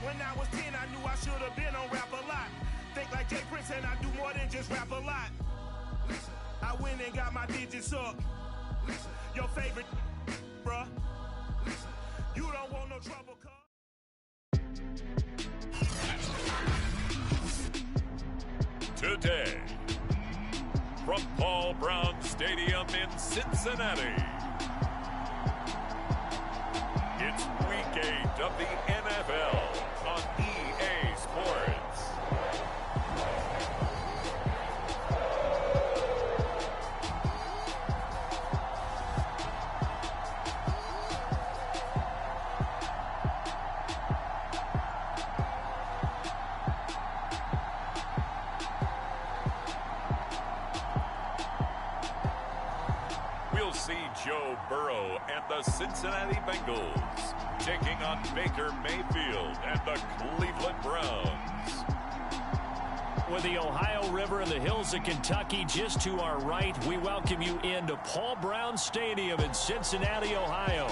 When I was 10, I knew I should have been on rap a lot. Think like Jay Prince and I do more than just rap a lot. I went and got my digits up. Your favorite, bruh. You don't want no trouble, cuz. Today, from Paul Brown Stadium in Cincinnati, it's Week 8 of the NFL on EA Sports. See Joe Burrow and the Cincinnati Bengals taking on Baker Mayfield and the Cleveland Browns. With the Ohio River and the hills of Kentucky just to our right, we welcome you into Paul Brown Stadium in Cincinnati, Ohio.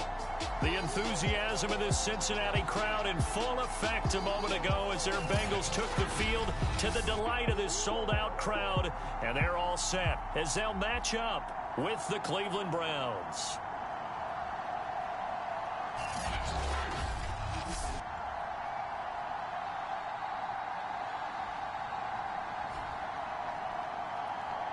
The enthusiasm of this Cincinnati crowd in full effect a moment ago as their Bengals took the field to the delight of this sold-out crowd, and they're all set as they'll match up with the Cleveland Browns.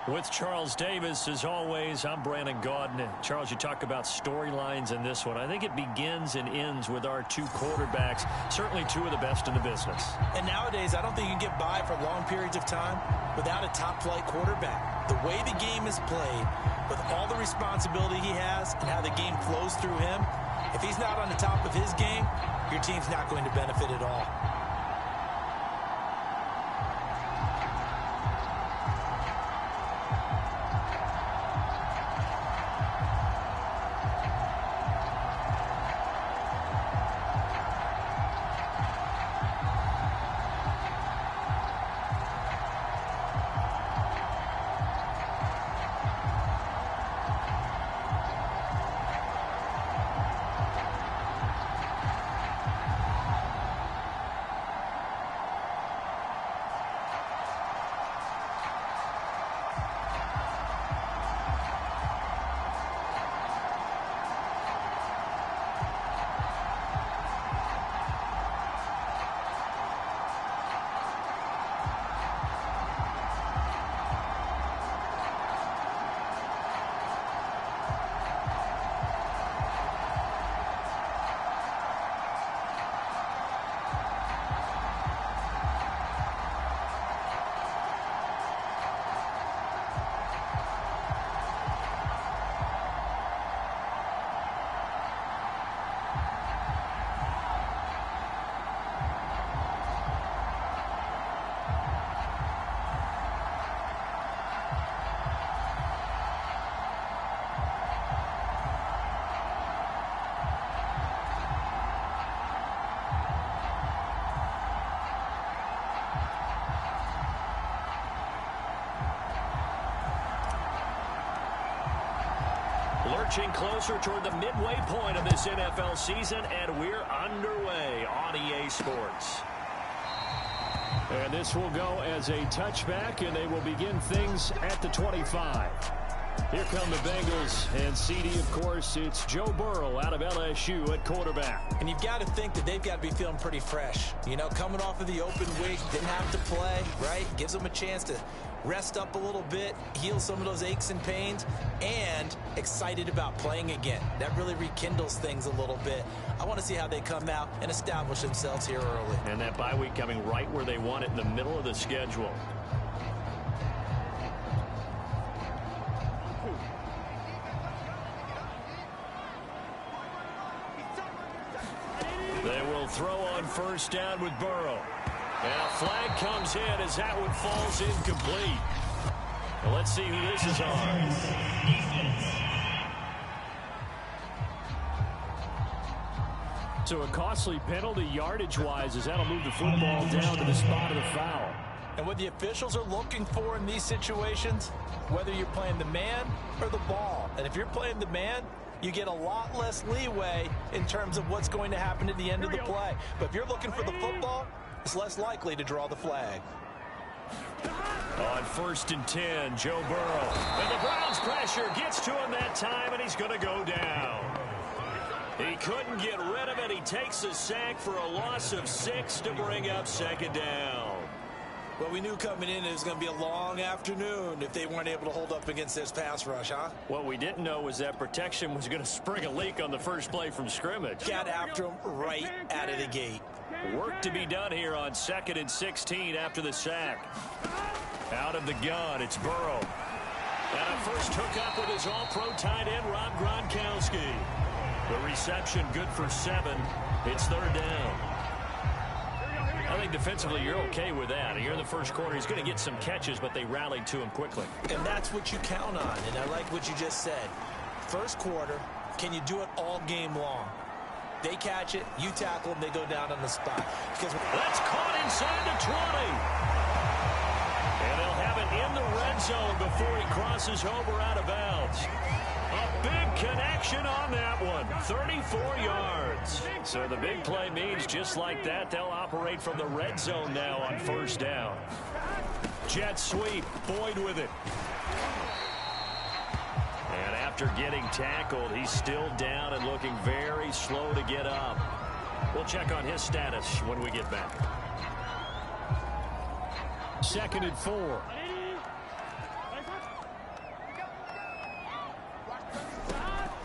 With Charles Davis, as always, I'm Brandon Gaudin. Charles, you talk about storylines in this one. I think it begins and ends with our two quarterbacks, certainly two of the best in the business. And nowadays, I don't think you can get by for long periods of time without a top-flight quarterback. The way the game is played, with all the responsibility he has and how the game flows through him, if he's not on the top of his game, your team's not going to benefit at all. Lurching closer toward the midway point of this NFL season, and we're underway on EA Sports. And this will go as a touchback, and they will begin things at the 25. Here come the Bengals, and CD, of course, it's Joe Burrow out of LSU at quarterback. And you've got to think that they've got to be feeling pretty fresh. You know, coming off of the open week, didn't have to play, right? Gives them a chance to rest up a little bit, heal some of those aches and pains, and excited about playing again. That really rekindles things a little bit. I want to see how they come out and establish themselves here early. And that bye week coming right where they want it, in the middle of the schedule. They will throw on first down with Burrow. And a flag comes in as that one falls incomplete. Well, let's see who this is on. So a costly penalty yardage-wise as that'll move the football down to the spot of the foul. And what the officials are looking for in these situations, whether you're playing the man or the ball, and if you're playing the man, you get a lot less leeway in terms of what's going to happen at the end of the play. But if you're looking for the football, it's less likely to draw the flag. On 1st and 10, Joe Burrow. And the Browns pressure gets to him that time, and he's going to go down. He couldn't get rid of it. He takes a sack for a loss of 6 to bring up 2nd down. Well, we knew coming in it was going to be a long afternoon if they weren't able to hold up against this pass rush, huh? What we didn't know was that protection was going to spring a leak on the first play from scrimmage. Got after him right out of the gate. Work to be done here on 2nd and 16 after the sack. Out of the gun, it's Burrow. And a first hookup with his all-pro tight end, Rob Gronkowski. The reception good for 7. It's 3rd down. I think defensively you're okay with that. Here in the first quarter, he's going to get some catches, but they rallied to him quickly. And that's what you count on, and I like what you just said. First quarter, can you do it all game long? They catch it, you tackle them, they go down on the spot. Because that's caught inside the 20. And they'll have it in the red zone before he crosses over out of bounds. A big connection on that one. 34 yards. So the big play means just like that, they'll operate from the red zone now on 1st down. Jet sweep. Boyd with it. And after getting tackled, he's still down and looking very slow to get up. We'll check on his status when we get back. 2nd and 4.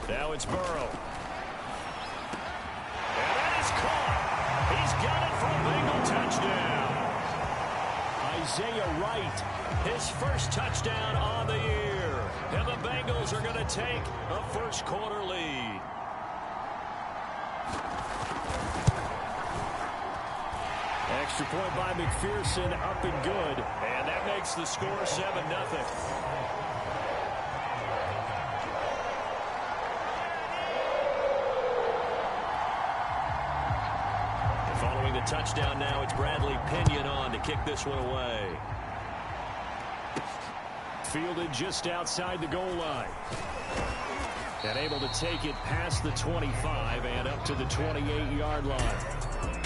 Now it's Burrow. And that is caught. He's got it for a Bengal touchdown. Isaiah Wright, his first touchdown on the year. And the Bengals are going to take a first quarter lead. Extra point by McPherson, up and good. And that makes the score 7-0. Following the touchdown now, it's Bradley Pinion on to kick this one away. Fielded just outside the goal line. And able to take it past the 25 and up to the 28-yard line.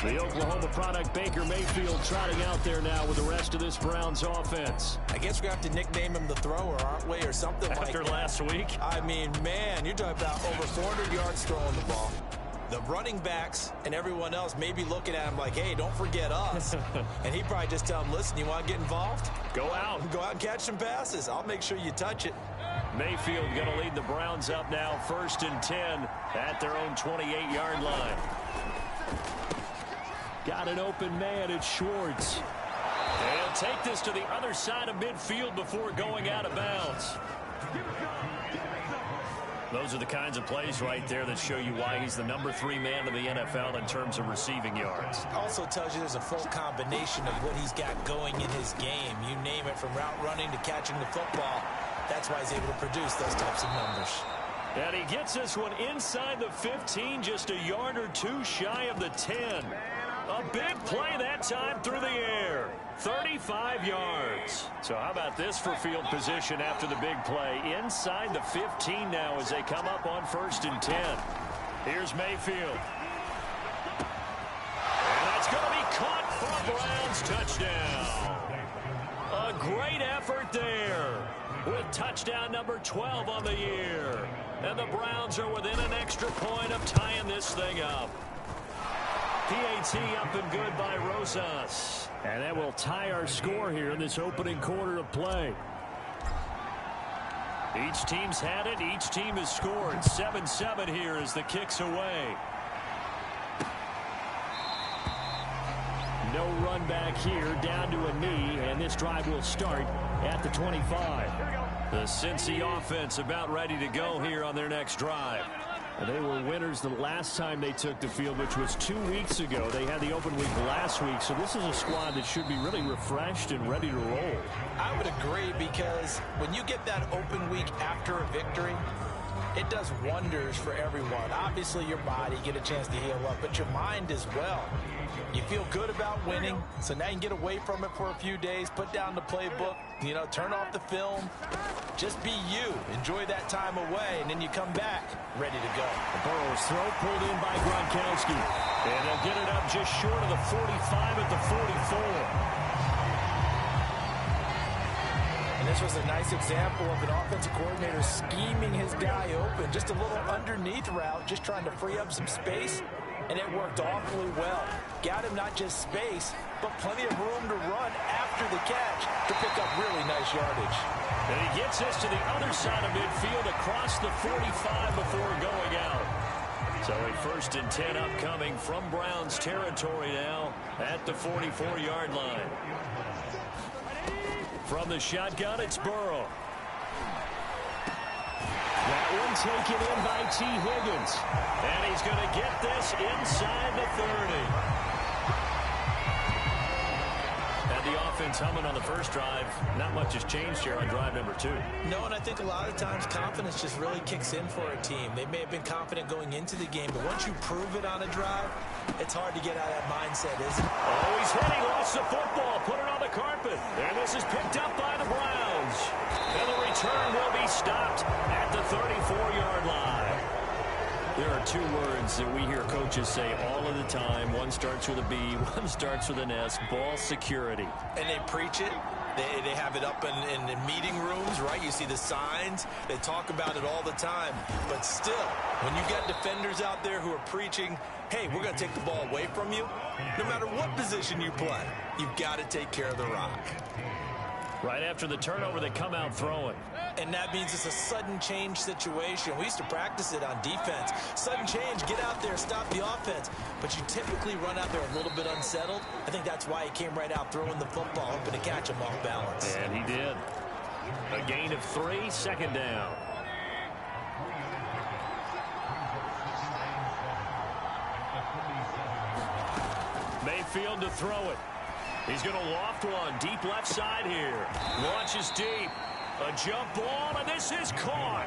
The Oklahoma product, Baker Mayfield, trotting out there now with the rest of this Browns offense. I guess we have to nickname him the thrower, aren't we, or something like that. After last week? I mean, man, you're talking about over 400 yards throwing the ball. The running backs and everyone else may be looking at him like, hey, don't forget us. And he probably just tell them, listen, you want to get involved? Go out. Go out and catch some passes. I'll make sure you touch it. Mayfield going to lead the Browns up now, 1st and 10 at their own 28-yard line. Got an open man, it's Schwartz. They'll take this to the other side of midfield before going out of bounds. Those are the kinds of plays right there that show you why he's the number 3 man in the NFL in terms of receiving yards. Also tells you there's a full combination of what he's got going in his game. You name it, from route running to catching the football. That's why he's able to produce those types of numbers. And he gets this one inside the 15, just a yard or two shy of the 10. A big play that time through the air. 35 yards. So how about this for field position after the big play? Inside the 15 now as they come up on 1st and 10. Here's Mayfield. And that's going to be caught for a Browns touchdown. A great effort there with touchdown number 12 on the year. And the Browns are within an extra point of tying this thing up. PAT up and good by Rosas. And that will tie our score here in this opening quarter of play. Each team's had it. Each team has scored. 7-7 here as the kick's away. No run back here, down to a knee, and this drive will start at the 25. The Cincy offense about ready to go here on their next drive. And they were winners the last time they took the field, which was 2 weeks ago. They had the open week last week, so this is a squad that should be really refreshed and ready to roll. I would agree, because when you get that open week after a victory, It does wonders for everyone. Obviously, your body, get a chance to heal up, but your mind as well. You feel good about winning, so now you can get away from it for a few days, put down the playbook, turn off the film. Just be you. Enjoy that time away, and then you come back ready to go. Burrow's throw pulled in by Gronkowski. And they'll get it up just short of the 45 at the 44. And this was a nice example of an offensive coordinator scheming his guy open. Just a little underneath route, just trying to free up some space. And it worked awfully well. Got him not just space, but plenty of room to run after the catch to pick up really nice yardage. And he gets us to the other side of midfield across the 45 before going out. So a 1st and 10 upcoming from Browns territory now at the 44-yard line. From the shotgun, it's Burrow. That one taken in by T. Higgins. And he's going to get this inside the 30. And the offense humming on the first drive. Not much has changed here on drive number 2. No, and I think a lot of times confidence just really kicks in for a team. They may have been confident going into the game, but once you prove it on a drive, it's hard to get out of that mindset, isn't it? Oh, he's hit. He lost the football. Put it on the carpet. And this is picked up by the Browns. And the return will be stopped at the 34-yard line. There are 2 words that we hear coaches say all of the time. One starts with a B, one starts with an S, ball security. And they preach it. They have it up in meeting rooms, right? You see the signs. They talk about it all the time. But still, when you got defenders out there who are preaching, hey, we're going to take the ball away from you, no matter what position you play, you've got to take care of the rock. Right after the turnover, they come out throwing. And that means it's a sudden change situation. We used to practice it on defense. Sudden change, get out there, stop the offense. But you typically run out there a little bit unsettled. I think that's why he came right out throwing the football, hoping to catch him off balance. And he did. A gain of 3, 2nd down. Mayfield to throw it. He's going to loft one deep left side here. Launches deep. A jump ball, and this is caught.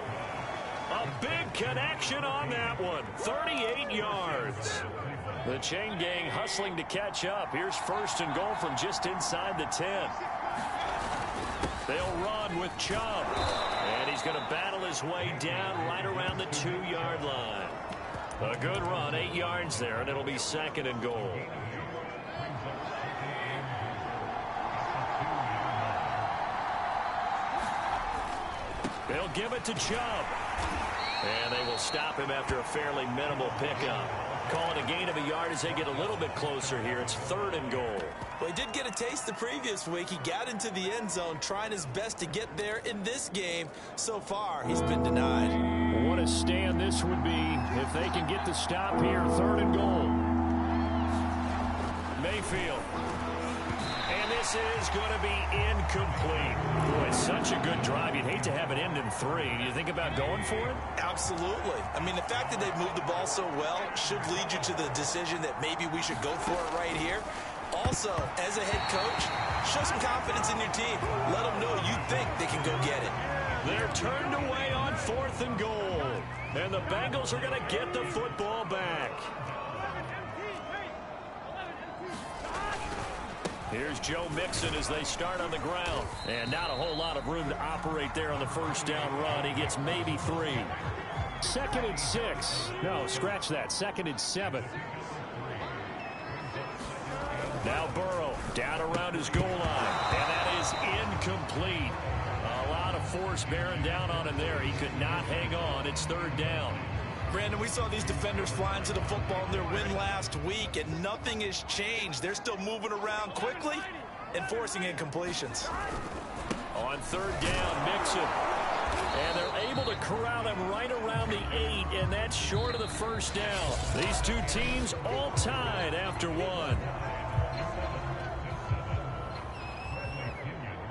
A big connection on that one. 38 yards. The chain gang hustling to catch up. Here's 1st and goal from just inside the 10. They'll run with Chubb. And he's going to battle his way down right around the 2-yard line. A good run, 8 yards there, and it'll be 2nd and goal. They'll give it to Chubb. And they will stop him after a fairly minimal pickup. Call it a gain of a yard as they get a little bit closer here. It's 3rd and goal. Well, he did get a taste the previous week. He got into the end zone, trying his best to get there in this game. So far, he's been denied. What a stand this would be if they can get the stop here. 3rd and goal. Mayfield. And this is going to be incomplete. Boy, it's such a good drive. You'd hate to have it end in 3. Do you think about going for it? Absolutely. I mean, the fact that they've moved the ball so well should lead you to the decision that maybe we should go for it right here. Also, as a head coach, show some confidence in your team. Let them know you think they can go get it. They're turned away on 4th and goal. And the Bengals are going to get the football back. Here's Joe Mixon as they start on the ground. And not a whole lot of room to operate there on the 1st down run. He gets maybe 3. 2nd and 6. No, scratch that. 2nd and 7. Now Burrow down around his goal line. And that is incomplete. A lot of force bearing down on him there. He could not hang on. It's 3rd down. Brandon, we saw these defenders flying to the football in their win last week, and nothing has changed. They're still moving around quickly and forcing incompletions. On 3rd down, Mixon. And they're able to corral him right around the 8, and that's short of the 1st down. These 2 teams all tied after 1.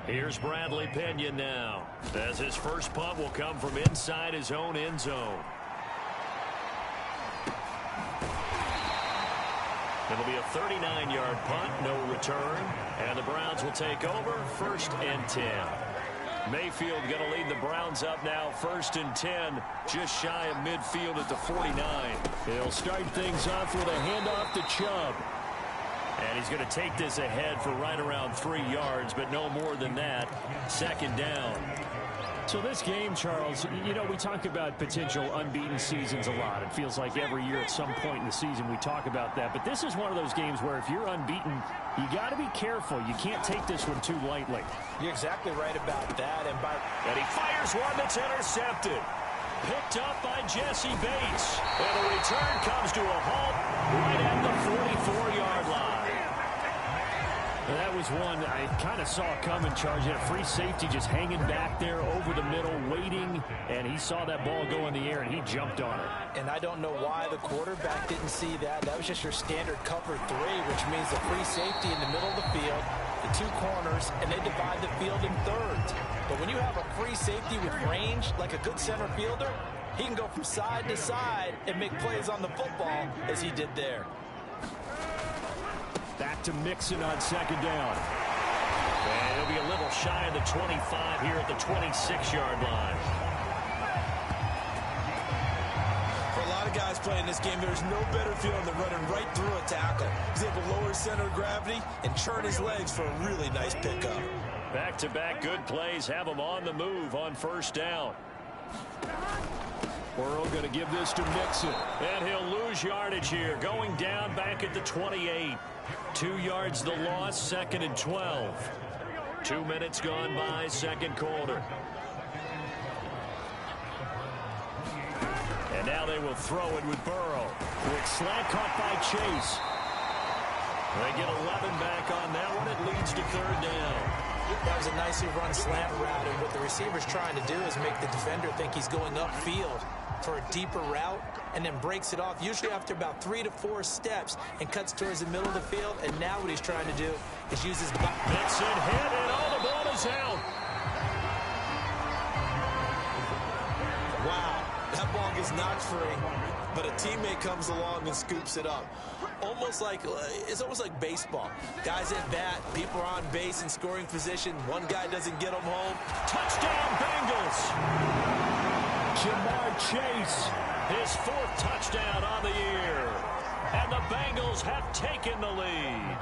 Here's Bradley Pinion now, as his first punt will come from inside his own end zone. It'll be a 39-yard punt, no return, and the Browns will take over 1st and 10. Mayfield going to lead the Browns up now, 1st and 10, just shy of midfield at the 49. He'll start things off with a handoff to Chubb. And he's going to take this ahead for right around 3 yards, but no more than that. 2nd down. So this game, Charles, you know, we talk about potential unbeaten seasons a lot. It feels like every year at some point in the season we talk about that. But this is one of those games where if you're unbeaten, you got to be careful. You can't take this one too lightly. You're exactly right about that. And he fires one that's intercepted. Picked up by Jesse Bates. And the return comes to a halt right at the 44-yard line. That was one I kind of saw coming, Charge. He had a free safety just hanging back there over the middle, waiting, and he saw that ball go in the air, and he jumped on it. And I don't know why the quarterback didn't see that. That was just your standard cover 3, which means the free safety in the middle of the field, the 2 corners, and they divide the field in thirds. But when you have a free safety with range, like a good center fielder, he can go from side to side and make plays on the football as he did there. Back to Mixon on 2nd down. And he'll be a little shy of the 25 here at the 26-yard line. For a lot of guys playing this game, there's no better feeling than running right through a tackle. He's able to lower his center of gravity and churn his legs for a really nice pickup. Back-to-back good plays have him on the move on 1st down. Burrow going to give this to Mixon. And he'll lose yardage here, going down back at the 28. 2 yards the loss, 2nd and 12. 2 minutes gone by, 2nd quarter. And now they will throw it with Burrow. Quick slant caught by Chase. They get 11 back on that one. It leads to 3rd down. That was a nicely run slant route, and what the receiver's trying to do is make the defender think he's going upfield for a deeper route, and then breaks it off, usually after about 3 to 4 steps, and cuts towards the middle of the field. And now what he's trying to do is use his back. Mixon hit, and all the ball is out. Wow, that ball gets knocked free, but a teammate comes along and scoops it up. It's almost like baseball. Guys at bat, people are on base in scoring position. One guy doesn't get them home. Touchdown, Bengals. Jamar Chase, his 4th touchdown on the year. And the Bengals have taken the lead.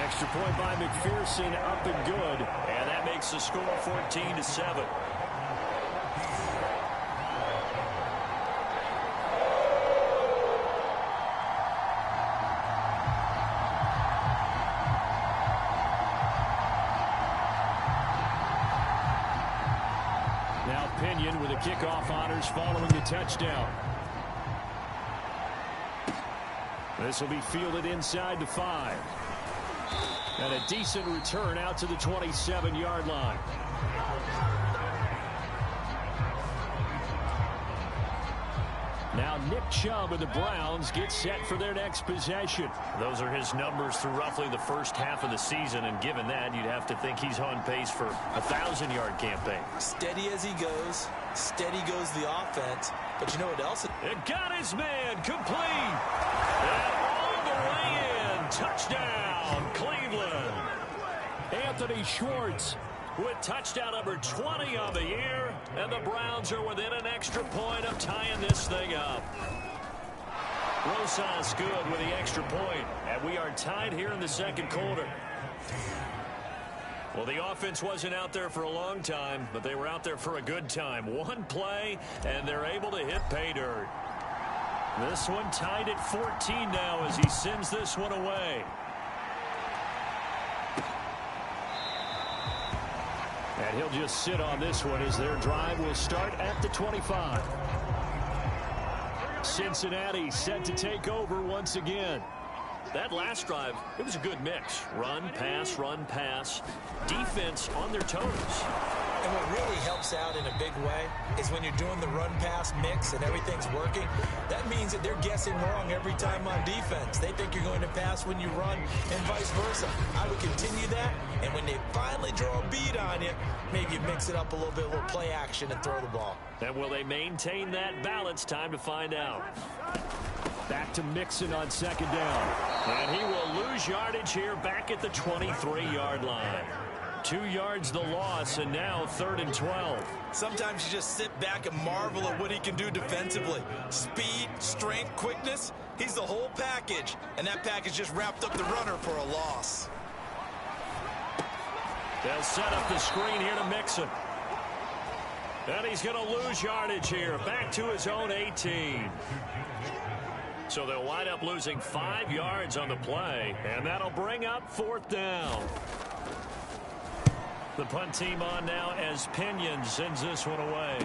extra point by McPherson, up and good. And that makes the score 14-7. Now Pinion with the kickoff honors following the touchdown. This will be fielded inside the 5. And a decent return out to the 27-yard line. Now Nick Chubb of the Browns gets set for their next possession. Those are his numbers through roughly the first half of the season, and given that, you'd have to think he's on pace for a 1,000-yard campaign. Steady as he goes, steady goes the offense. But you know what else? It got his man complete. And all the way in. Touchdown, Cleveland. Anthony Schwartz with touchdown number 20 on the year, and the Browns are within an extra point of tying this thing up. Rosas good with the extra point, and we are tied here in the second quarter. Well, the offense wasn't out there for a long time, but they were out there for a good time. One play, and they're able to hit pay dirt. This one tied at 14 now as he sends this one away. And he'll just sit on this one as their drive will start at the 25. Cincinnati set to take over once again. That last drive, it was a good mix. Run, pass, defense on their toes. And what really helps out in a big way is when you're doing the run-pass mix and everything's working, that means that they're guessing wrong every time on defense. They think you're going to pass when you run and vice versa. I would continue that, and when they finally draw a beat on you, maybe you mix it up a little bit, a little play action and throw the ball. And will they maintain that balance? Time to find out. Back to Mixon on second down. And he will lose yardage here back at the 23-yard line. 2 yards the loss, and now 3rd and 12. Sometimes you just sit back and marvel at what he can do defensively. Speed, strength, quickness. He's the whole package, and that package just wrapped up the runner for a loss. They'll set up the screen here to Mixon. And he's going to lose yardage here, back to his own 18. So they'll wind up losing 5 yards on the play, and that'll bring up 4th down. The punt team on now as Pinion sends this one away.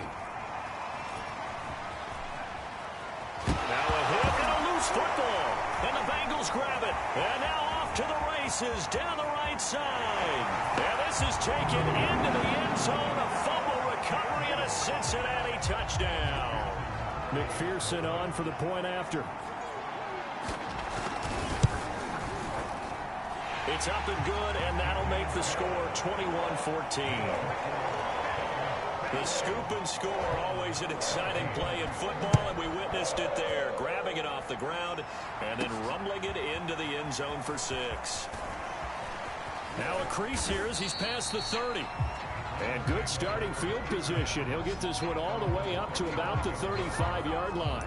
Now a hit and a loose football. And the Bengals grab it. And now off to the races down the right side. And this is taken into the end zone. A fumble recovery and a Cincinnati touchdown. McPherson on for the point after. It's up and good, and that'll make the score 21-14. The scoop and score, always an exciting play in football, and we witnessed it there, grabbing it off the ground and then rumbling it into the end zone for 6. Now a crease here as he's past the 30. And good starting field position. He'll get this one all the way up to about the 35-yard line.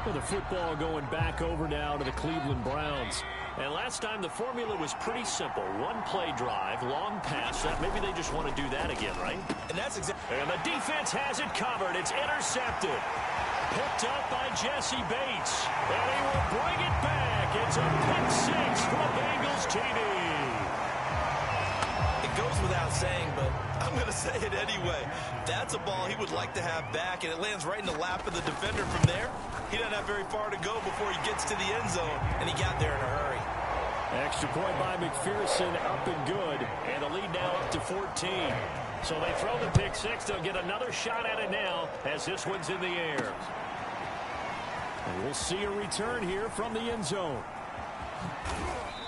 Well, the football going back over now to the Cleveland Browns. And last time the formula was pretty simple. 1-play drive, long pass. Maybe they just want to do that again, right? And that's exactly. And the defense has it covered. It's intercepted. Picked up by Jesse Bates. And he will bring it back. It's a pick 6 for the Bengals TD. It goes without saying, but I'm going to say it anyway. That's a ball he would like to have back, and it lands right in the lap of the defender from there. He doesn't have very far to go before he gets to the end zone, and he got there in a hurry. Extra point by McPherson, up and good. And the lead now up to 14. So they throw the pick 6. They'll get another shot at it now as this one's in the air. And we'll see a return here from the end zone.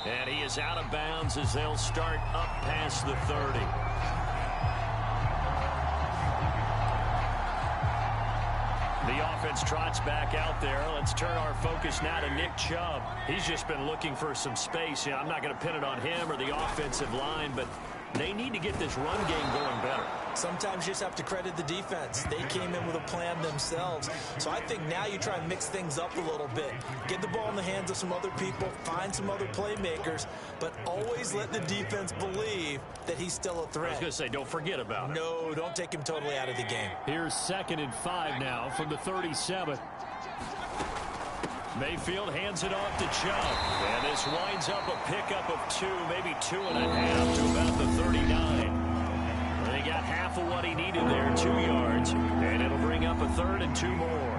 And he is out of bounds as they'll start up past the 30. The offense trots back out there. Let's turn our focus now to Nick Chubb. He's just been looking for some space. I'm not going to pin it on him or the offensive line, but they need to get this run game going better. Sometimes you just have to credit the defense. They came in with a plan themselves. So I think now you try and mix things up a little bit. Get the ball in the hands of some other people, find some other playmakers, but always let the defense believe that he's still a threat. I was going to say, don't forget about it. No, don't take him totally out of the game. Here's 2nd and 5 now from the 37. Mayfield hands it off to Chubb. And this winds up a pickup of 2, maybe 2.5 to about the 39. And he got half of what he needed there, 2 yards. And it'll bring up a 3rd and 2 more.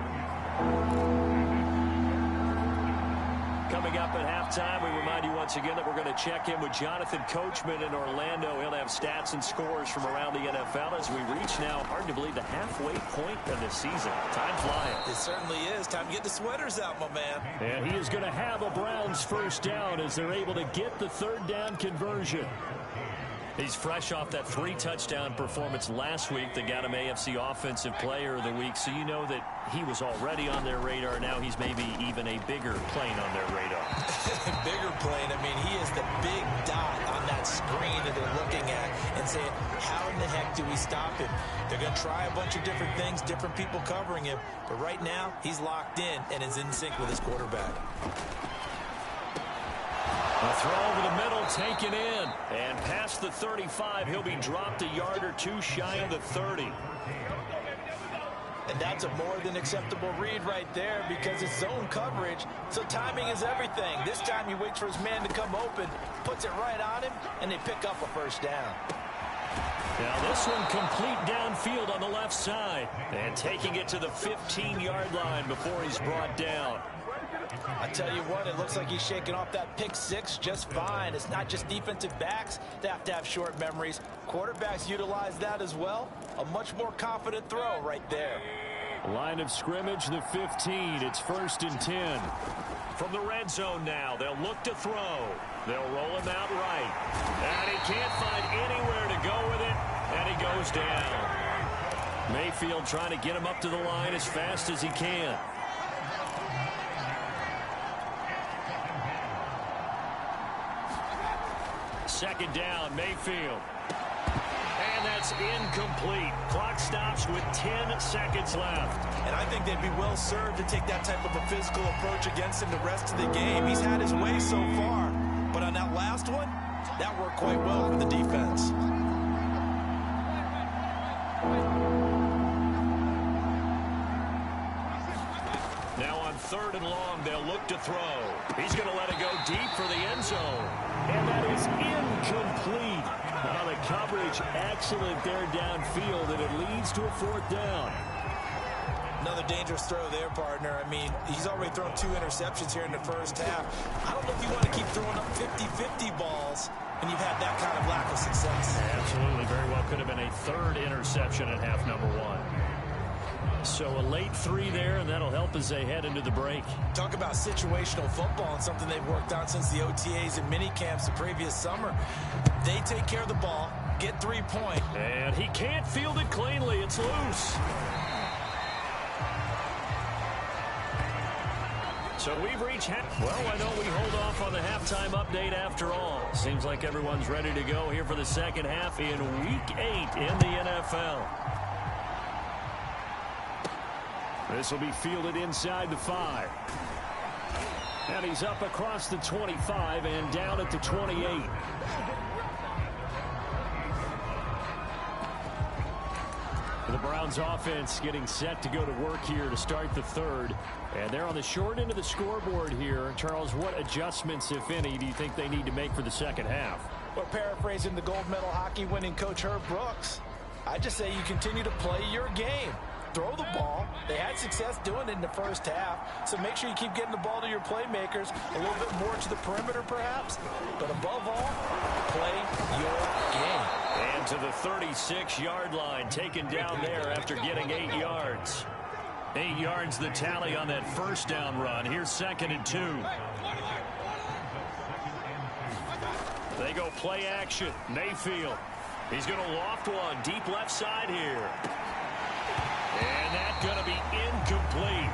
Coming up at halftime, we remind you once again that we're going to check in with Jonathan Coachman in Orlando. He'll have stats and scores from around the NFL as we reach now, hard to believe, the halfway point of the season. Time flying. It certainly is. Time to get the sweaters out, my man. And he is going to have a Browns first down as they're able to get the 3rd down conversion. He's fresh off that 3-touchdown performance last week that got him AFC Offensive Player of the Week. So you know that he was already on their radar. Now he's maybe even a bigger plane on their radar. Bigger plane. I mean, he is the big dot on that screen that they're looking at and saying, how in the heck do we stop him? They're going to try a bunch of different things, different people covering him. But right now, he's locked in and is in sync with his quarterback. A throw over the middle, taken in. And past the 35, he'll be dropped a yard or 2 shy of the 30. And that's a more than acceptable read right there because it's zone coverage, so timing is everything. This time he waits for his man to come open, puts it right on him, and they pick up a first down. Now this one complete downfield on the left side. And taking it to the 15-yard line before he's brought down. I tell you what, it looks like he's shaking off that pick 6 just fine. It's not just defensive backs that have to have short memories. Quarterbacks utilize that as well. A much more confident throw right there. Line of scrimmage, the 15. It's 1st and 10. From the red zone now, they'll look to throw. They'll roll him out right. And he can't find anywhere to go with it, and he goes down. Mayfield trying to get him up to the line as fast as he can. second down, Mayfield. And that's incomplete. Clock stops with 10 seconds left. And I think they'd be well served to take that type of a physical approach against him the rest of the game. He's had his way so far. But on that last one, that worked quite well for the defense. Now on 3rd and long, they'll look to throw. He's going to let it go deep for the end zone. And that is incomplete. Now the coverage excellent there downfield, and it leads to a 4th down. Another dangerous throw there, partner. I mean, he's already thrown 2 interceptions here in the first half. I don't know if you want to keep throwing up 50-50 balls when you've had that kind of lack of success. Absolutely. Very well could have been a 3rd interception in half number 1. So a late 3 there, and that'll help as they head into the break. Talk about situational football and something they've worked on since the OTAs and mini camps the previous summer. They take care of the ball, get 3 points. And he can't field it cleanly. It's loose. So we've reached well, why don't we hold off on the halftime update after all? Seems like everyone's ready to go here for the second half in Week 8 in the NFL. This will be fielded inside the 5. And he's up across the 25 and down at the 28. The Browns offense getting set to go to work here to start the 3rd. And they're on the short end of the scoreboard here. Charles, what adjustments, if any, do you think they need to make for the second half? Well, paraphrasing the gold medal hockey winning coach Herb Brooks, I just say you continue to play your game. Throw the ball. They had success doing it in the first half, so make sure you keep getting the ball to your playmakers, a little bit more to the perimeter perhaps, but above all, play your game. And to the 36-yard line, taken down there after getting 8 yards. 8 yards the tally on that first down run. Here's 2nd and 2. They go play action. Mayfield. He's going to loft one deep left side here. And that's going to be incomplete.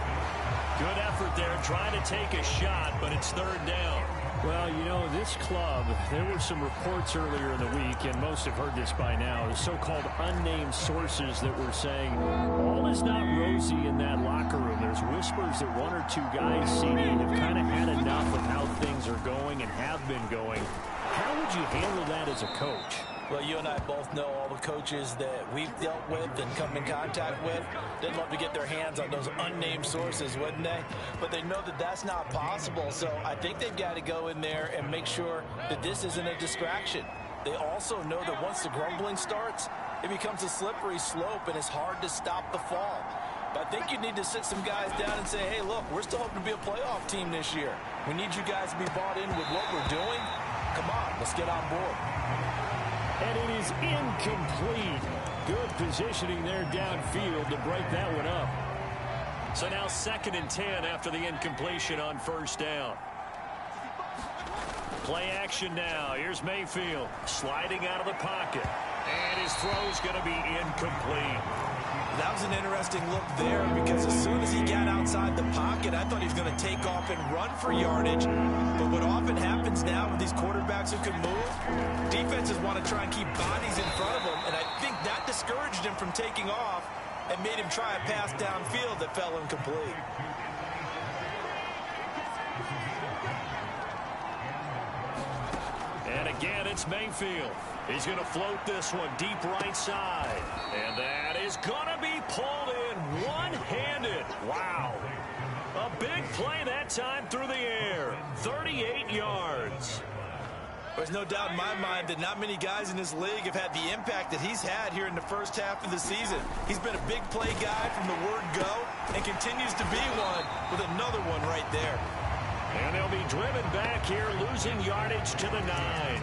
Good effort there trying to take a shot, but it's 3rd down. Well, you know, this club, there were some reports earlier in the week, and most have heard this by now, the so-called unnamed sources that were saying all is not rosy in that locker room. There's whispers that 1 or 2 guys, CD, have kind of had enough of how things are going and have been going. How would you handle that as a coach? Well, you and I both know all the coaches that we've dealt with and come in contact with. They'd love to get their hands on those unnamed sources, wouldn't they? But they know that that's not possible, so I think they've got to go in there and make sure that this isn't a distraction. They also know that once the grumbling starts, it becomes a slippery slope, and it's hard to stop the fall. But I think you need to sit some guys down and say, hey, look, we're still hoping to be a playoff team this year. We need you guys to be bought in with what we're doing. Come on, let's get on board. And it is incomplete. Good positioning there downfield to break that one up. So now 2nd and 10 after the incompletion on 1st down. Play action now. Here's Mayfield sliding out of the pocket. And his throw's going to be incomplete. That was an interesting look there because as soon as he got outside the pocket, I thought he was going to take off and run for yardage. But what often happens now with these quarterbacks who can move, defenses want to try and keep bodies in front of them, and I think that discouraged him from taking off and made him try a pass downfield that fell incomplete. And again, it's Mayfield. He's going to float this one deep right side. And that is going to be pulled in one-handed. Wow. A big play that time through the air. 38 yards. There's no doubt in my mind that not many guys in this league have had the impact that he's had here in the first half of the season. He's been a big play guy from the word go and continues to be one with another one right there. And they'll be driven back here, losing yardage to the 9.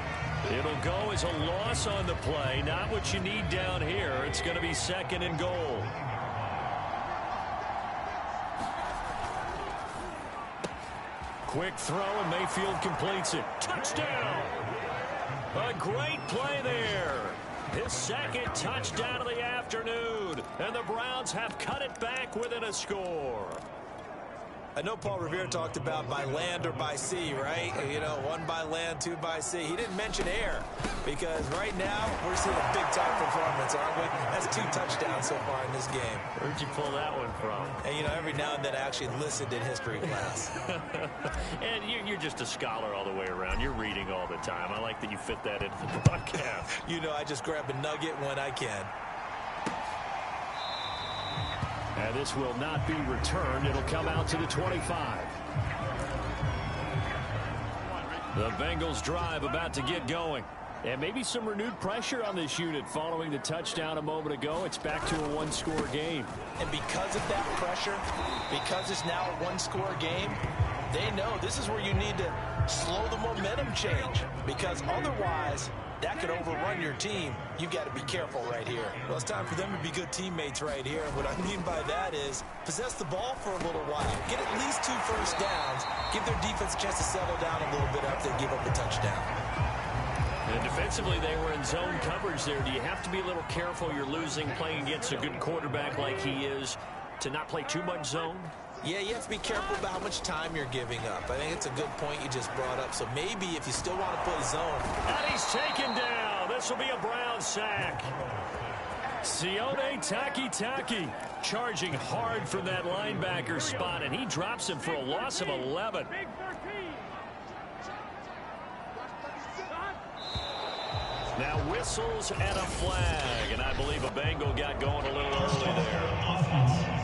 It'll go as a loss on the play. Not what you need down here. It's going to be 2nd and goal. Quick throw, and Mayfield completes it. Touchdown! A great play there. His 2nd touchdown of the afternoon. And the Browns have cut it back within a score. I know Paul Revere talked about by land or by sea, right? You know, 1 by land, 2 by sea. He didn't mention air because right now we're seeing a big-time performance, aren't we? That's 2 touchdowns so far in this game. Where'd you pull that one from? And, you know, every now and then I actually listened in history class. And you're just a scholar all the way around. You're reading all the time. I like that you fit that into the broadcast. You know, I just grab a nugget when I can. And this will not be returned. It'll come out to the 25. The Bengals drive about to get going. And maybe some renewed pressure on this unit following the touchdown a moment ago. It's back to a 1-score game. And because of that pressure, because it's now a 1-score game, they know this is where you need to slow the momentum change. Because otherwise, that could overrun your team. You got to be careful right here. Well, it's time for them to be good teammates right here. What I mean by that is possess the ball for a little while. Get at least 2 first downs. Give their defense a chance to settle down a little bit after they give up a touchdown. And defensively, they were in zone coverage there. Do you have to be a little careful? You're losing, playing against a good quarterback like he is, to not play too much zone? Yeah, you have to be careful about how much time you're giving up. I think it's a good point you just brought up. So maybe if you still want to play zone. And he's taken down. This will be a Brown sack. Sione Takitaki charging hard from that linebacker spot, and he drops him for a loss of 11. Now whistles and a flag, and I believe a Bengal got going a little early there.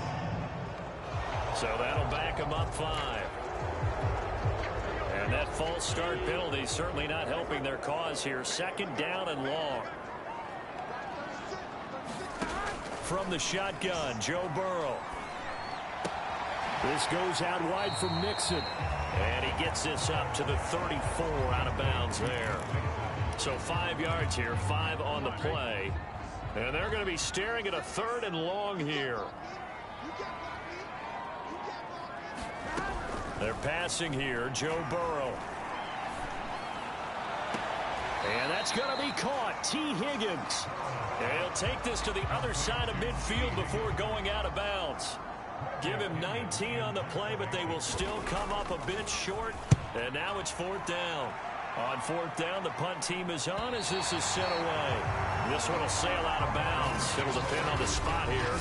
So that'll back him up 5. And that false start penalty certainly not helping their cause here. 2nd down and long. From the shotgun, Joe Burrow. This goes out wide from Mixon. And he gets this up to the 34 out of bounds there. So 5 yards here, 5 on the play. And they're going to be staring at a 3rd and long here. They're passing here, Joe Burrow. And that's going to be caught. T. Higgins. And he'll take this to the other side of midfield before going out of bounds. Give him 19 on the play, but they will still come up a bit short. And now it's 4th down. On 4th down, the punt team is on as this is sent away. This one will sail out of bounds. It'll depend on the spot here.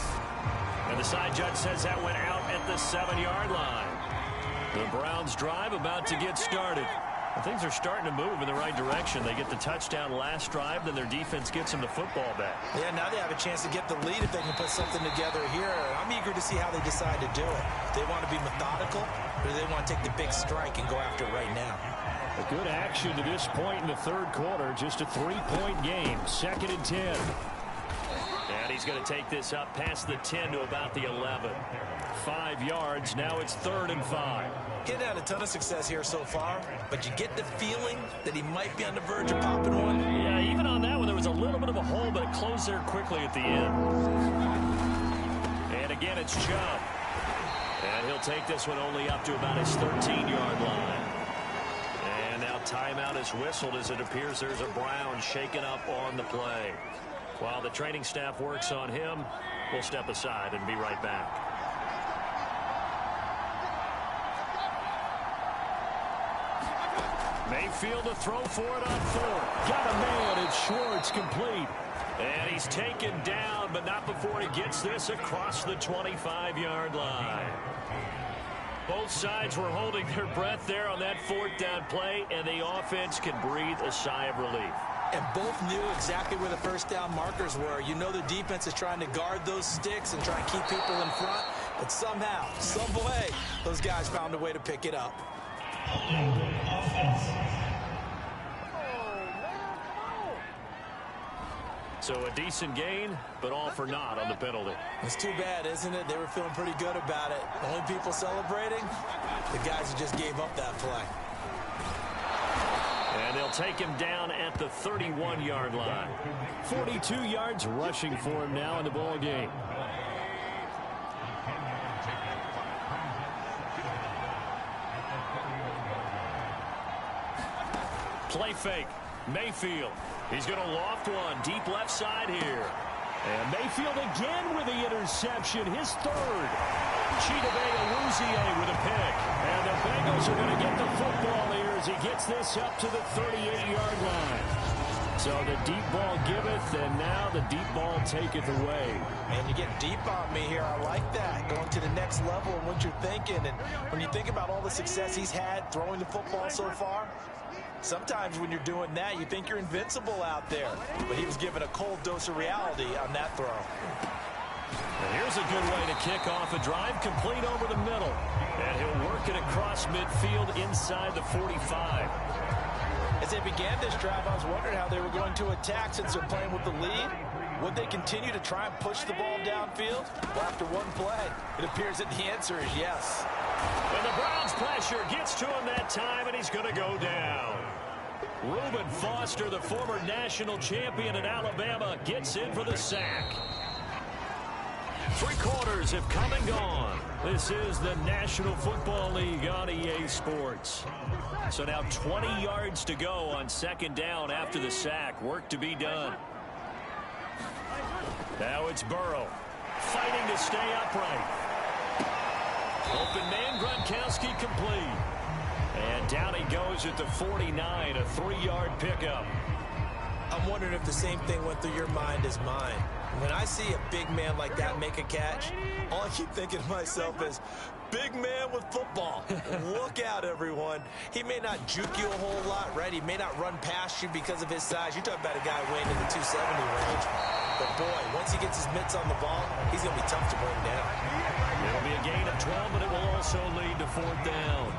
And the side judge says that went out at the 7-yard line. The Browns drive about to get started. And things are starting to move in the right direction. They get the touchdown last drive, then their defense gets them the football back. Yeah, now they have a chance to get the lead if they can put something together here. I'm eager to see how they decide to do it. They want to be methodical, or do they want to take the big strike and go after it right now? A good action to this point in the 3rd quarter. Just a 3-point game. 2nd and 10. And he's going to take this up past the 10 to about the 11. 5 yards. Now it's 3rd and 5. He's had a ton of success here so far, but you get the feeling that he might be on the verge of popping one. Yeah, even on that one, there was a little bit of a hole, but it closed there quickly at the end. And again, it's Chubb. And he'll take this one only up to about his 13-yard line. And now timeout is whistled as it appears there's a Brown shaken up on the play. While the training staff works on him, we'll step aside and be right back. Mayfield to throw for it on 4th. Got a man. It's Schwartz complete. And he's taken down, but not before he gets this across the 25-yard line. Both sides were holding their breath there on that 4th down play, and the offense can breathe a sigh of relief. And both knew exactly where the first down markers were. You know the defense is trying to guard those sticks and try and keep people in front. But somehow, some way, those guys found a way to pick it up. So a decent gain, but all for naught on the penalty. It's too bad, isn't it? They were feeling pretty good about it. The only people celebrating, the guys who just gave up that play. And they'll take him down at the 31-yard line. 42 yards rushing for him now in the ball game. Play fake. Mayfield. He's going to loft one deep left side here. And Mayfield again with the interception, his 3rd. Chidobe Awuzie with a pick. And the Bengals are going to get the football here as he gets this up to the 38-yard line. So the deep ball giveth, and now the deep ball taketh away. Man, you get deep on me here. I like that. Going to the next level and what you're thinking. And when you think about all the success he's had throwing the football so far, sometimes when you're doing that, you think you're invincible out there. But he was given a cold dose of reality on that throw. And here's a good way to kick off a drive, complete over the middle. And he'll work it across midfield inside the 45. As they began this drive, I was wondering how they were going to attack since they're playing with the lead. Would they continue to try and push the ball downfield? Well, after one play, it appears that the answer is yes. And the Browns' pressure gets to him that time, and he's going to go down. Reuben Foster, the former national champion in Alabama, gets in for the sack. 3 quarters have come and gone. This is the National Football League on EA Sports. So now 20 yards to go on second down after the sack. Work to be done. Now it's Burrow fighting to stay upright. Open man, Gronkowski complete. And down he goes at the 49, a 3-yard pickup. I'm wondering if the same thing went through your mind as mine. When I see a big man like that make a catch, all I keep thinking to myself is, big man with football. Look out, everyone. He may not juke you a whole lot, right? He may not run past you because of his size. You're talking about a guy weighing in the 270 range. But, boy, once he gets his mitts on the ball, he's going to be tough to bring down. It'll be a gain of 12, but it will also lead to 4th down.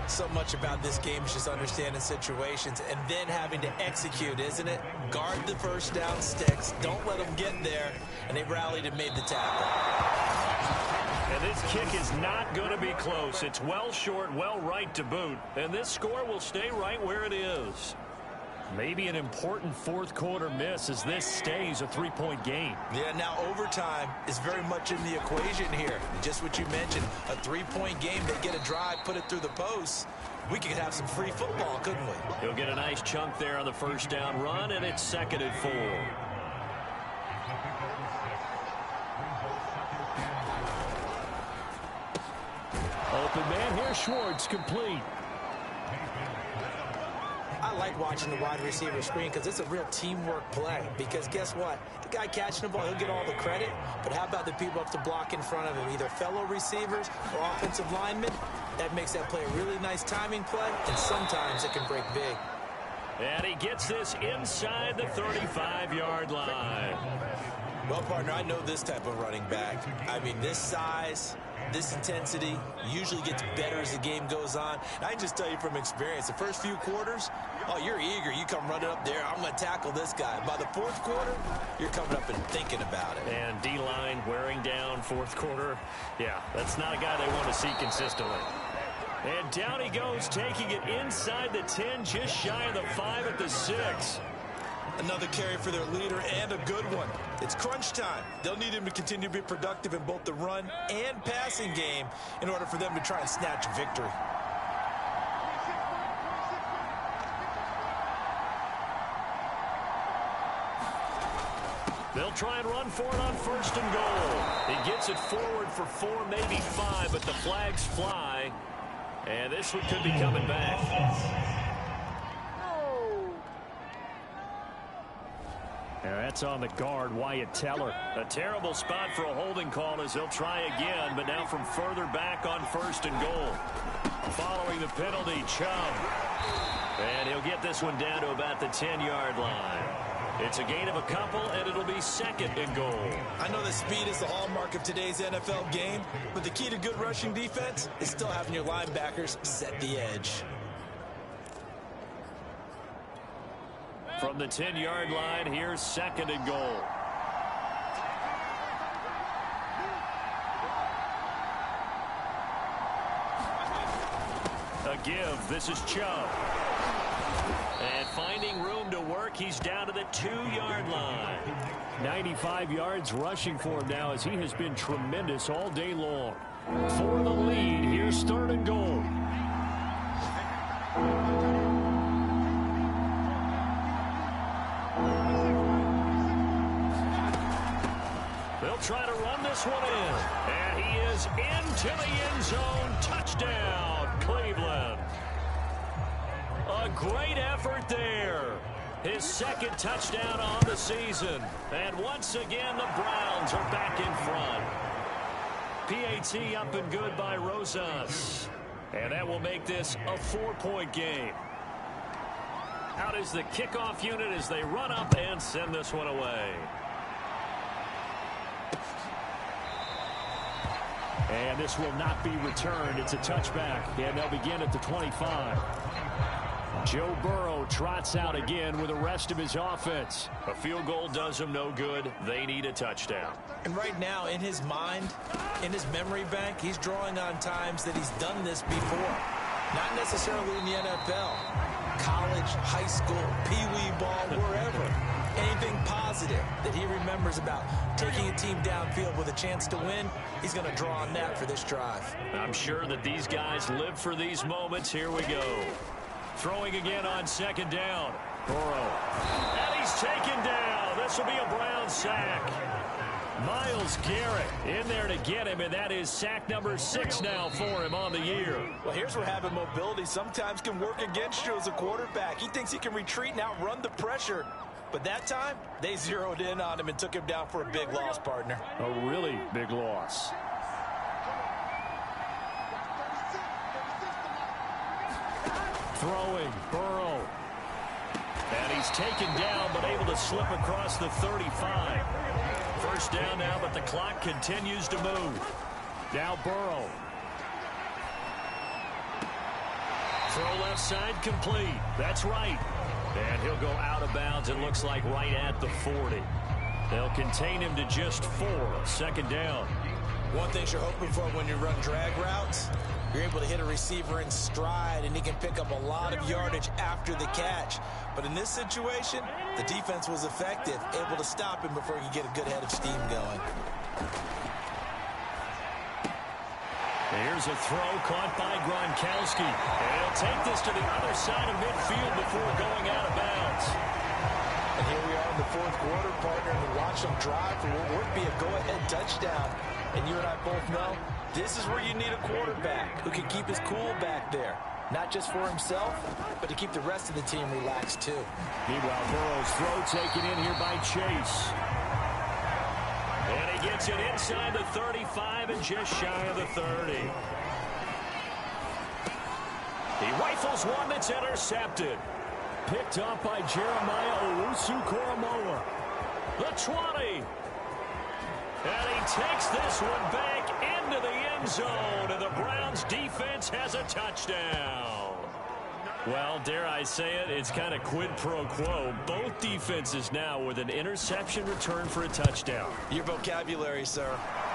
So much about this game is just understanding situations and then having to execute, isn't it? Guard the first down sticks. Don't let them get there. And they rallied and made the tackle. And this kick is not going to be close. It's well short, well right to boot. And this score will stay right where it is. Maybe an important 4th quarter miss as this stays a 3-point game. Yeah, now overtime is very much in the equation here. Just what you mentioned, a 3-point game. They get a drive, put it through the post. We could have some free football, couldn't we? He'll get a nice chunk there on the first down run, and it's 2nd and 4. Open man here, Schwartz, complete. I like watching the wide receiver screen because it's a real teamwork play. Because guess what? The guy catching the ball, he'll get all the credit. But how about the people up to block in front of him? Either fellow receivers or offensive linemen. That makes that play a really nice timing play. And sometimes it can break big. And he gets this inside the 35-yard line. Well, partner, I know this type of running back. I mean, this size, this intensity usually gets better as the game goes on. And I can just tell you from experience, the first few quarters, oh, you're eager. You come running up there. I'm going to tackle this guy. By the 4th quarter, you're coming up and thinking about it. And D-line wearing down 4th quarter. Yeah, that's not a guy they want to see consistently. And down he goes, taking it inside the 10, just shy of the 5 at the 6. Another carry for their leader and a good one. It's crunch time. They'll need him to continue to be productive in both the run and passing game in order for them to try and snatch victory. They'll try and run for it on 1st and goal. He gets it forward for 4, maybe 5, but the flags fly. And this one could be coming back. And that's on the guard, Wyatt Teller. A terrible spot for a holding call as they'll try again, but now from further back on 1st and goal. Following the penalty, Chubb. And he'll get this one down to about the 10-yard line. It's a gain of a couple, and it'll be 2nd and goal. I know that speed is the hallmark of today's NFL game, but the key to good rushing defense is still having your linebackers set the edge. From the 10-yard line, here's 2nd and goal. A give. This is Chubb. And finding room to work, he's down to the 2-yard line. 95 yards rushing for him now as he has been tremendous all day long. For the lead, here's 3rd and goal. They'll try to run this one in. And he is into to the end zone. Touchdown, Cleveland. A great effort there. His second touchdown on the season. And once again, the Browns are back in front. PAT up and good by Rosas. And that will make this a 4-point game. Out is the kickoff unit as they run up and send this one away. And this will not be returned. It's a touchback, and they'll begin at the 25. Joe Burrow trots out again with the rest of his offense. A field goal does them no good. They need a touchdown. And right now, in his mind, in his memory bank, he's drawing on times that he's done this before. Not necessarily in the NFL. College, high school, pee-wee ball, wherever. Anything positive that he remembers about taking a team downfield with a chance to win, he's going to draw on that for this drive. I'm sure that these guys live for these moments. Here we go. Throwing again on second down. Burrow. And he's taken down. This will be a Brown sack. Myles Garrett in there to get him, and that is sack number 6 now for him on the year. Well, here's where having mobility sometimes can work against you as a quarterback. He thinks he can retreat and outrun the pressure. But that time, they zeroed in on him and took him down for a big loss, partner. A really big loss. Throwing, Burrow. And he's taken down, but able to slip across the 35. First down now, but the clock continues to move. Now Burrow. Throw left side complete. That's right. And he'll go out of bounds, it looks like right at the 40. They'll contain him to just 4. Second down. One thing you're hoping for when you run drag routes, you're able to hit a receiver in stride, and he can pick up a lot of yardage after the catch. But in this situation, the defense was effective, able to stop him before he could get a good head of steam going. Here's a throw caught by Gronkowski. And he'll take this to the other side of midfield before going out of bounds. And here we are in the fourth quarter, partner, and we watch them drive for what would be a go-ahead touchdown. And you and I both know this is where you need a quarterback who can keep his cool back there. Not just for himself, but to keep the rest of the team relaxed too. Meanwhile, Burrow's throw taken in here by Chase. And he gets it inside the 35 and just shy of the 30. He rifles one that's intercepted. Picked up by Jeremiah Owusu-Koramoah. The 20. And he takes this one back into the end zone, and the Browns defense has a touchdown. Well, dare I say it, it's kind of quid pro quo. Both defenses now with an interception return for a touchdown. Your vocabulary, sir.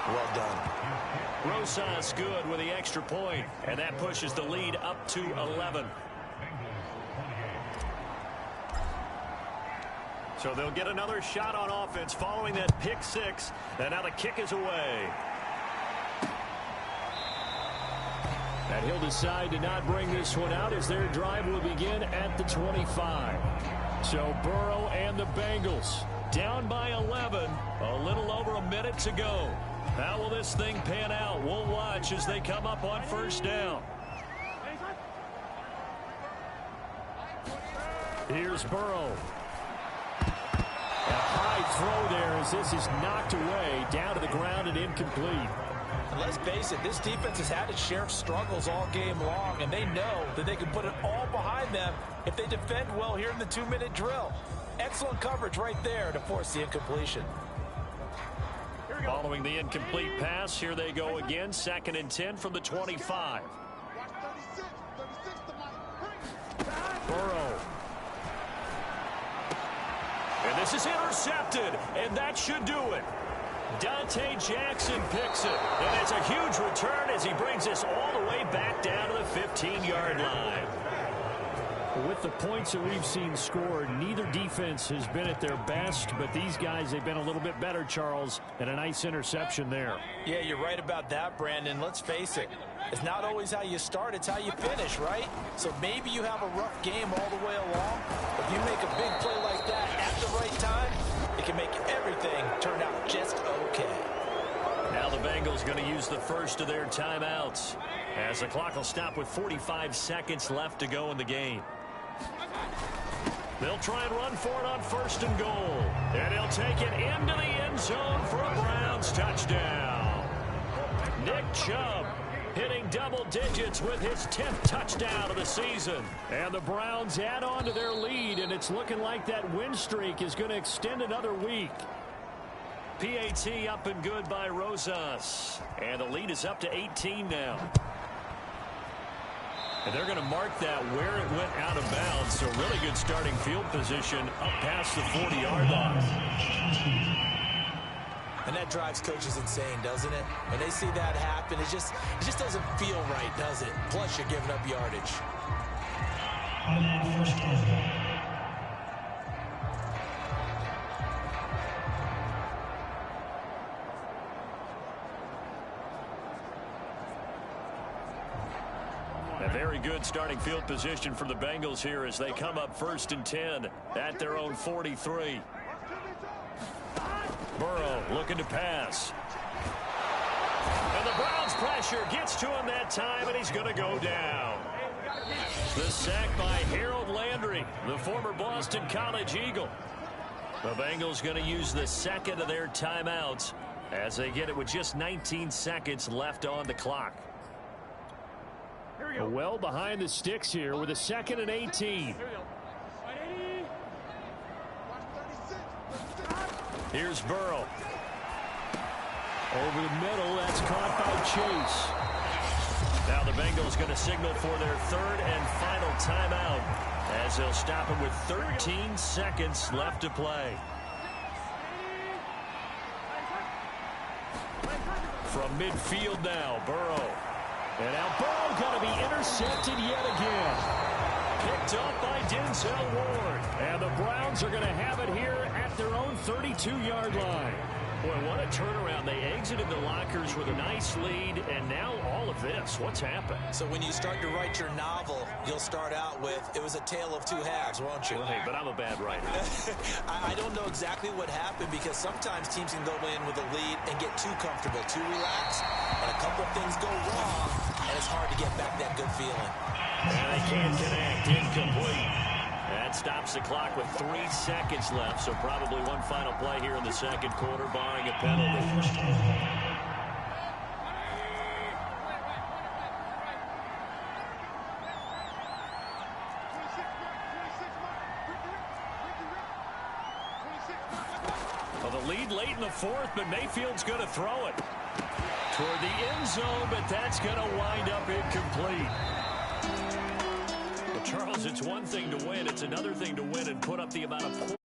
Well done. Rosas good with the extra point, and that pushes the lead up to 11. So they'll get another shot on offense following that pick 6, and now the kick is away. And he'll decide to not bring this one out as their drive will begin at the 25. So Burrow and the Bengals down by 11, a little over a minute to go. How will this thing pan out? We'll watch as they come up on first down. Here's Burrow. A high throw there as this is knocked away, down to the ground and incomplete. And let's face it, this defense has had its share of struggles all game long, and they know that they can put it all behind them if they defend well here in the 2-minute drill. Excellent coverage right there to force the incompletion. Following the incomplete pass, here they go again, 2nd and 10 from the 25. Burrow. And this is intercepted, and that should do it. Dante Jackson picks it, and it's a huge return as he brings this all the way back down to the 15-yard line. With the points that we've seen scored, neither defense has been at their best, but these guys, they've been a little bit better, Charles, and a nice interception there. Yeah, you're right about that, Brandon. Let's face it. It's not always how you start, it's how you finish, right? So maybe you have a rough game all the way along, but if you make a big play like that at the right time, it can make everything turn out just okay. Now Now the Bengals going to use the first of their timeouts, as the clock will stop with 45 seconds left to go in the game. They'll try and run for it on 1st and goal. And he'll take it into the end zone for a Browns touchdown. Nick Chubb hitting double digits with his 10th touchdown of the season. And the Browns add on to their lead, and it's looking like that win streak is going to extend another week. PAT up and good by Rosas. And the lead is up to 18 now. And they're going to mark that where it went out of bounds. So really good starting field position up past the 40-yard line. And that drives coaches insane, doesn't it? When they see that happen, it just doesn't feel right, does it? Plus, you're giving up yardage. A very good starting field position for the Bengals here as they come up 1st and 10 at their own 43. Burrow looking to pass. And the Browns pressure gets to him that time, and he's going to go down. The sack by Harold Landry, the former Boston College Eagle. The Bengals going to use the second of their timeouts as they get it with just 19 seconds left on the clock. Well behind the sticks here with a 2nd and 18. Here's Burrow. Over the middle, that's caught by Chase. Now the Bengals going to signal for their 3rd and final timeout as they'll stop him with 13 seconds left to play. From midfield now, Burrow. And now Burrow going to be intercepted yet again. Picked up by Denzel Ward. And the Browns are going to have it here at their own 32-yard line. Boy, what a turnaround. They exited the lockers with a nice lead, and now all of this. What's happened? So when you start to write your novel, you'll start out with, it was a tale of two halves, won't you? Well, hey, but I'm a bad writer. I don't know exactly what happened because sometimes teams can go in with a lead and get too comfortable, too relaxed, and a couple of things go wrong, and it's hard to get back that good feeling. And they can't connect. Incomplete. That stops the clock with 3 seconds left, so probably one final play here in the second quarter, barring a penalty. Well, the lead late in the 4th, but Mayfield's going to throw it toward the end zone, but that's going to wind up incomplete. Charles, it's one thing to win. It's another thing to win and put up the amount of points.